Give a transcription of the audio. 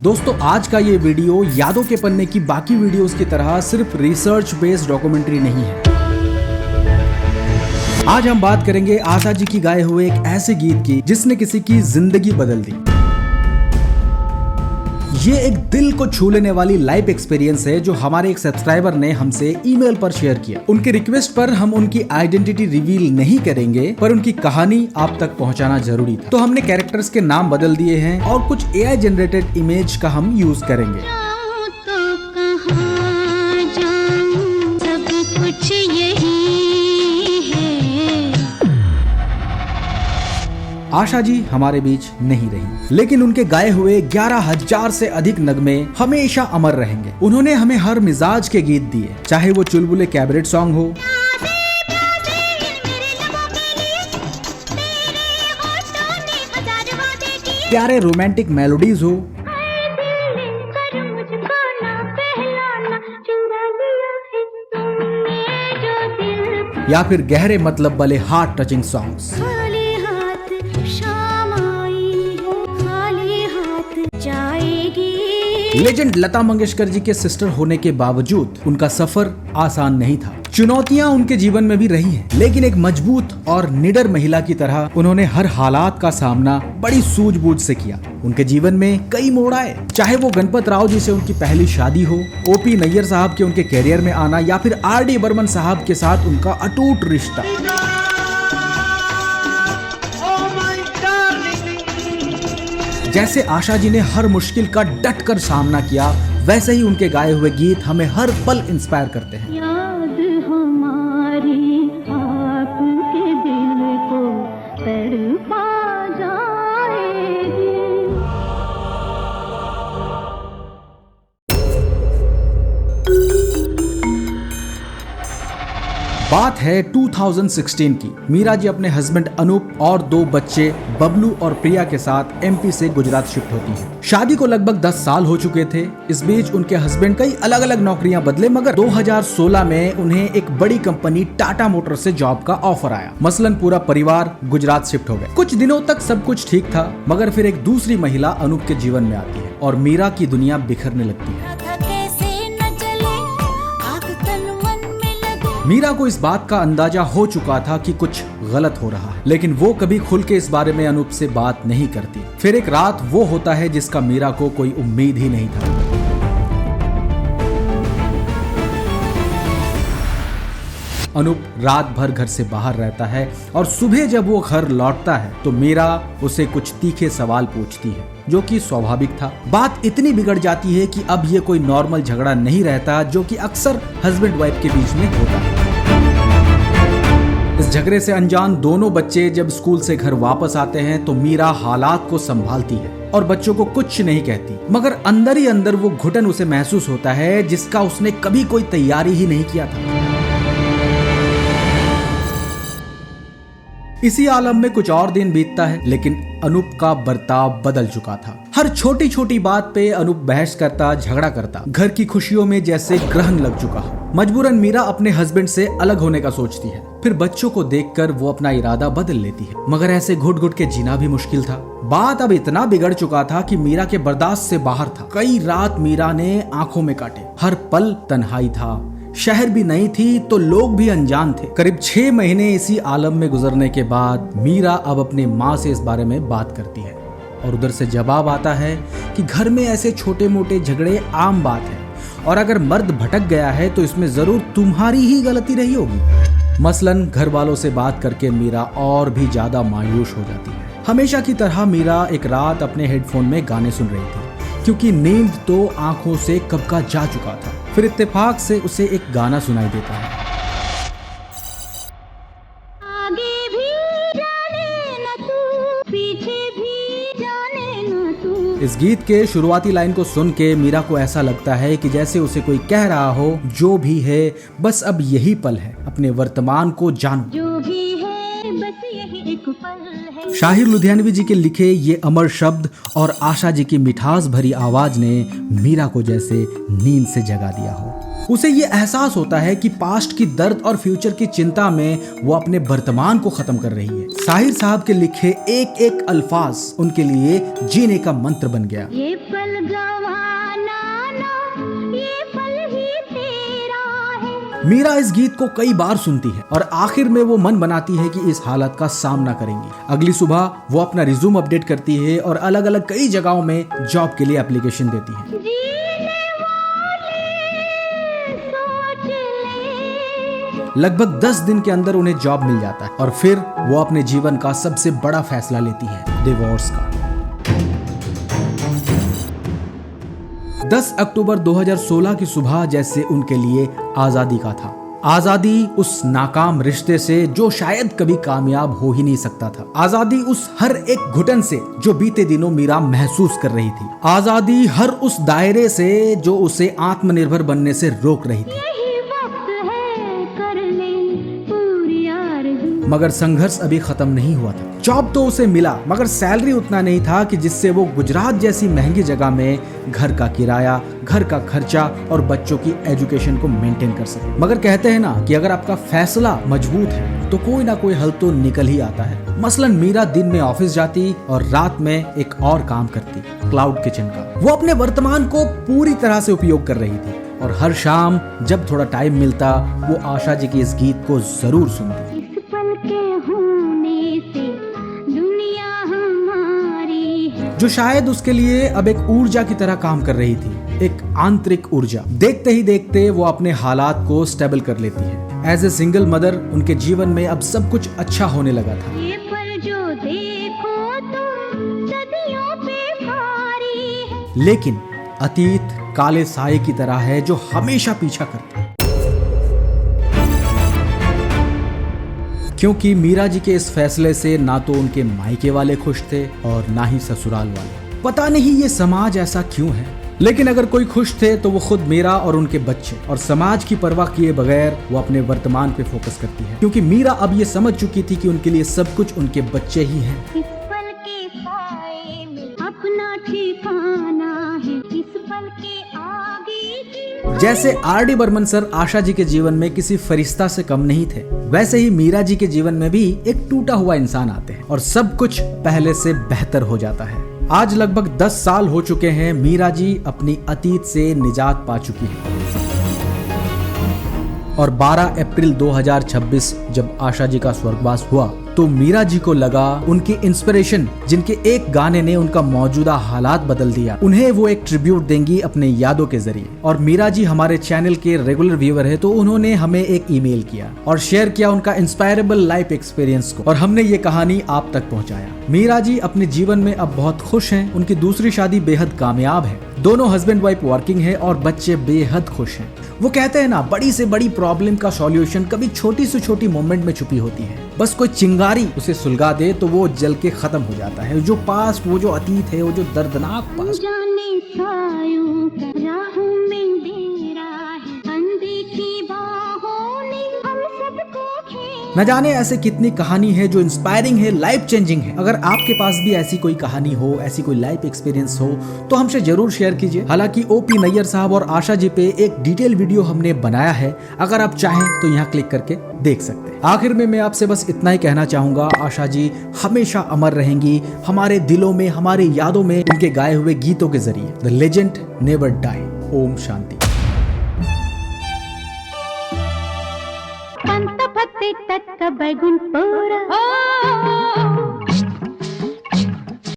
दोस्तों आज का ये वीडियो यादों के पन्ने की बाकी वीडियोस की तरह सिर्फ रिसर्च बेस्ड डॉक्यूमेंट्री नहीं है। आज हम बात करेंगे आशा जी की गाए हुए एक ऐसे गीत की जिसने किसी की जिंदगी बदल दी। ये एक दिल को छू लेने वाली लाइव एक्सपीरियंस है जो हमारे एक सब्सक्राइबर ने हमसे ईमेल पर शेयर किया। उनके रिक्वेस्ट पर हम उनकी आइडेंटिटी रिवील नहीं करेंगे, पर उनकी कहानी आप तक पहुंचाना जरूरी था। तो हमने कैरेक्टर्स के नाम बदल दिए हैं और कुछ AI जनरेटेड इमेज का हम यूज करेंगे। आशा जी हमारे बीच नहीं रही, लेकिन उनके गाए हुए 11,000 से अधिक नगमे हमेशा अमर रहेंगे। उन्होंने हमें हर मिजाज के गीत दिए, चाहे वो चुलबुले कैबरेट सॉन्ग हो, प्यारे रोमांटिक मेलोडीज हो, या फिर गहरे मतलब वाले heart touching songs. Legend Lata Mangeshkar ji के सिस्टर होने के बावजूद उनका सफर आसान नहीं था। चुनौतियां उनके जीवन में भी रही हैं, लेकिन एक मजबूत और निडर महिला की तरह उन्होंने हर हालात का सामना बड़ी सूझबूझ से किया। उनके जीवन में कई मोड़ आए, चाहे वो गणपत राव जी से उनकी पहली शादी हो, OP नैयर साहब के उनके कैरियर में आना, या फिर RD बर्मन साहब के साथ उनका अटूट रिश्ता। जैसे आशा जी ने हर मुश्किल का डट कर सामना किया, वैसे ही उनके गाए हुए गीत हमें हर पल इंस्पायर करते हैं। याद हमारी आपके दिल को तड़पा जाएगी। बात है 2016 की। मीरा जी अपने हस्बैंड अनूप और 2 बच्चे बबलू और प्रिया के साथ MP से गुजरात शिफ्ट होती हैं। शादी को लगभग 10 साल हो चुके थे। इस बीच उनके हस्बैंड कई अलग अलग नौकरियां बदले, मगर 2016 में उन्हें एक बड़ी कंपनी टाटा मोटर से जॉब का ऑफर आया। मसलन पूरा परिवार गुजरात शिफ्ट हो गए। कुछ दिनों तक सब कुछ ठीक था, मगर फिर एक दूसरी महिला अनूप के जीवन में आती है और मीरा की दुनिया बिखरने लगती है। मीरा को इस बात का अंदाजा हो चुका था कि कुछ गलत हो रहा है, लेकिन वो कभी खुल के इस बारे में अनूप से बात नहीं करती। फिर एक रात वो होता है जिसका मीरा को कोई उम्मीद ही नहीं था। अनूप रात भर घर से बाहर रहता है और सुबह जब वो घर लौटता है तो मीरा उसे कुछ तीखे सवाल पूछती है, जो कि स्वाभाविक था। बात इतनी बिगड़ जाती है कि अब ये कोई नॉर्मल झगड़ा नहीं रहता, जो कि अक्सर हस्बैंड वाइफ के बीच में होता है। इस झगड़े से अनजान दोनों बच्चे जब स्कूल से घर वापस आते हैं तो मीरा हालात को संभालती है और बच्चों को कुछ नहीं कहती, मगर अंदर ही अंदर वो घुटन उसे महसूस होता है जिसका उसने कभी कोई तैयारी ही नहीं किया था। इसी आलम में कुछ और दिन बीतता है, लेकिन अनूप का बर्ताव बदल चुका था। हर छोटी छोटी बात पे अनूप बहस करता, झगड़ा करता। घर की खुशियों में जैसे ग्रहण लग चुका हो। मजबूरन मीरा अपने हस्बैंड से अलग होने का सोचती है। फिर बच्चों को देखकर वो अपना इरादा बदल लेती है, मगर ऐसे घुट घुट के जीना भी मुश्किल था। बात अब इतना बिगड़ चुका था कि मीरा के बर्दाश्त से बाहर था। कई रात मीरा ने आंखों में काटे। हर पल तन्हाई था। शहर भी नहीं थी तो लोग भी अनजान थे। करीब 6 महीने इसी आलम में गुजरने के बाद मीरा अब अपने माँ से इस बारे में बात करती है और उधर से जवाब आता है कि घर में ऐसे छोटे मोटे झगड़े आम बात है, और अगर मर्द भटक गया है तो इसमें जरूर तुम्हारी ही गलती रही होगी। मसलन घर वालों से बात करके मीरा और भी ज्यादा मायूस हो जाती है। हमेशा की तरह मीरा एक रात अपने हेडफोन में गाने सुन रही थी, क्योंकि नींद तो आंखों से कब का जा चुका था। फिर इत्तेफाक से उसे एक गाना सुनाई देता है। आगे भी जाने न तू, पीछे भी जाने न तू। इस गीत के शुरुआती लाइन को सुन के मीरा को ऐसा लगता है कि जैसे उसे कोई कह रहा हो, जो भी है बस अब यही पल है, अपने वर्तमान को जानो। जो भी है बस यही एक पल है। शाहिर लुधियानवी जी के लिखे ये अमर शब्द और आशा जी की मिठास भरी आवाज ने मीरा को जैसे नींद से जगा दिया हो। उसे ये एहसास होता है कि पास्ट की दर्द और फ्यूचर की चिंता में वो अपने वर्तमान को खत्म कर रही है। साहिर साहब के लिखे एक एक अल्फाज उनके लिए जीने का मंत्र बन गया। ये पल मीरा इस गीत को कई बार सुनती है और आखिर में वो मन बनाती है कि इस हालत का सामना करेंगी। अगली सुबह वो अपना रिज्यूम अपडेट करती है और अलग अलग कई जगहों में जॉब के लिए एप्लीकेशन देती है। लगभग 10 दिन के अंदर उन्हें जॉब मिल जाता है और फिर वो अपने जीवन का सबसे बड़ा फैसला लेती है, डिवोर्स का। 10 अक्टूबर 2016 की सुबह जैसे उनके लिए आजादी का था। आजादी उस नाकाम रिश्ते से जो शायद कभी कामयाब हो ही नहीं सकता था। आजादी उस हर एक घुटन से जो बीते दिनों मीरा महसूस कर रही थी। आजादी हर उस दायरे से जो उसे आत्मनिर्भर बनने से रोक रही थी। मगर संघर्ष अभी खत्म नहीं हुआ था। जॉब तो उसे मिला मगर सैलरी उतना नहीं था कि जिससे वो गुजरात जैसी महंगी जगह में घर का किराया, घर का खर्चा और बच्चों की एजुकेशन को मेंटेन कर सके। मगर कहते हैं ना कि अगर आपका फैसला मजबूत है तो कोई ना कोई हल तो निकल ही आता है। मसलन मीरा दिन में ऑफिस जाती और रात में एक और काम करती, क्लाउड किचन का। वो अपने वर्तमान को पूरी तरह से उपयोग कर रही थी और हर शाम जब थोड़ा टाइम मिलता वो आशा जी के इस गीत को जरूर सुनती। जो शायद उसके लिए अब एक ऊर्जा की तरह काम कर रही थी, एक आंतरिक ऊर्जा। देखते ही देखते वो अपने हालात को स्टेबल कर लेती है। एज ए सिंगल मदर उनके जीवन में अब सब कुछ अच्छा होने लगा था। ये पल जो देखो तुम सदियों पे भारी है। लेकिन अतीत काले साए की तरह है जो हमेशा पीछा करता है। क्योंकि मीरा जी के इस फैसले से ना तो उनके मायके वाले खुश थे और ना ही ससुराल वाले। पता नहीं ये समाज ऐसा क्यों है, लेकिन अगर कोई खुश थे तो वो खुद मीरा और उनके बच्चे, और समाज की परवाह किए बगैर वो अपने वर्तमान पे फोकस करती है। क्योंकि मीरा अब ये समझ चुकी थी कि उनके लिए सब कुछ उनके बच्चे ही हैं। इस पल के साए में अपना ठिकाना है, इस पल के आगे की। जैसे आर.डी. बर्मन सर आशा जी के जीवन में किसी फरिश्ता से कम नहीं थे, वैसे ही मीरा जी के जीवन में भी एक टूटा हुआ इंसान आते हैं और सब कुछ पहले से बेहतर हो जाता है। आज लगभग 10 साल हो चुके हैं मीरा जी अपनी अतीत से निजात पा चुकी है। और 12 अप्रैल 2026 जब आशा जी का स्वर्गवास हुआ तो मीरा जी को लगा उनकी इंस्पिरेशन, जिनके एक गाने ने उनका मौजूदा हालात बदल दिया, उन्हें वो एक ट्रिब्यूट देंगी अपने यादों के जरिए। और मीरा जी हमारे चैनल के रेगुलर व्यूअर है तो उन्होंने हमें एक ईमेल किया और शेयर किया उनका इंस्पायरेबल लाइफ एक्सपीरियंस को, और हमने ये कहानी आप तक पहुंचाया। मीरा जी अपने जीवन में अब बहुत खुश हैं। उनकी दूसरी शादी बेहद कामयाब है, दोनों हस्बैंड वाइफ वर्किंग है और बच्चे बेहद खुश हैं। वो कहते हैं ना, बड़ी से बड़ी प्रॉब्लम का सॉल्यूशन कभी छोटी से छोटी मोमेंट में छुपी होती है। बस कोई चिंगारी उसे सुलगा दे तो वो जल के खत्म हो जाता है। जो पास्ट, वो जो अतीत है, वो जो दर्दनाक पास्ट, जाने सायों का राहों में डेरा है, अनदेखी बाहों ने हम सबको घेरा। न जाने ऐसे कितनी कहानी है जो इंस्पायरिंग है, लाइफ चेंजिंग है। अगर आपके पास भी ऐसी कोई कहानी हो, ऐसी कोई लाइफ एक्सपीरियंस हो तो हमसे जरूर शेयर कीजिए। हालांकि ओपी नैयर साहब और आशा जी पे एक डिटेल वीडियो हमने बनाया है, अगर आप चाहें तो यहाँ क्लिक करके देख सकते हैं। आखिर में मैं आपसे बस इतना ही कहना चाहूंगा, आशा जी हमेशा अमर रहेंगी हमारे दिलों में, हमारे यादों में, उनके गाए हुए गीतों के जरिए। The legend never die. ओम शांति। पंत पत्ते तत्क बैगुन पोरा